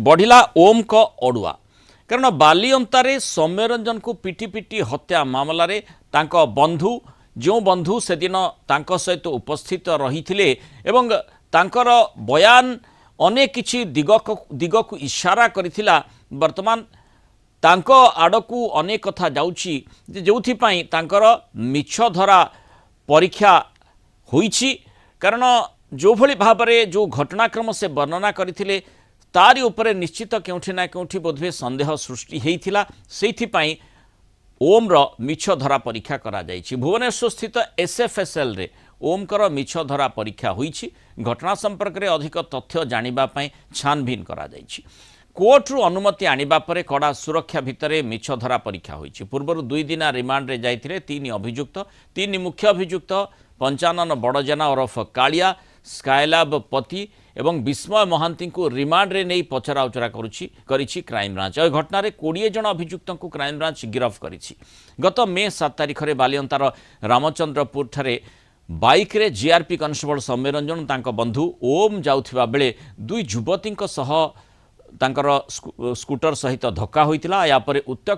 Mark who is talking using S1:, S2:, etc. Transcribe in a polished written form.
S1: बढ़िला ओम को अड़ुआ कारण बालिअंतारे सौम्यरंजन को पिटी पिटी हत्या मामलें तांको बंधु जो बंधु से दिन तांको सहित उपस्थित रही एवं तांकर बयान अनेक किछि दिग को इशारा करिथिला। वर्तमान तांको आड़कू अनेक कथा जाउछि जोथिपाई तांकर मिछ धरा परीक्षा होईछि कारण जो भली भाबरे जो घटनाक्रम से वर्णना करथिले तारी उपरे निश्चित केउठी ना केउठी बोधवे संदेह सृष्टि हेइथिला। सेइथिपाई ओम रो मिछ धरा परीक्षा करा जाइछि। भुवनेश्वर स्थित एसएफएसएल रे ओम कर मिछ धरा परीक्षा होईछि। घटना संपर्क रे अधिक तथ्य जानिबा पई छानबीन करा जाइछि। कोर्टरू अनुमति आनिबा परे कड़ा सुरक्षा भितरे मिछ धरा परीक्षा होईछि। पूर्वरु 2 दिन रिमांड रे जाइथिले 3 अभियुक्त 3 मुख्य अभियुक्त पंचानन बड़जेना ओरफ कालिया स्कायलैब पति एवं विस्मय महांती को रिमांड रे नहीं पचरा उचरा करिछि क्राइम ब्रांच। यह घटना 20 जन अभियुक्त को क्राइम ब्रांच गिरफ्त करिछि। गत मे 7 तारिख रे बालिअंतार रामचंद्रपुर ठारे बाइक रे जीआरपी कॉन्स्टेबल सौम्यरंजन तांको बंधु ओम जाउथिबा बेले 2 युवती सह तांकर स्कूटर सहित धक्का होइतिला। या परे उत्त्यक्त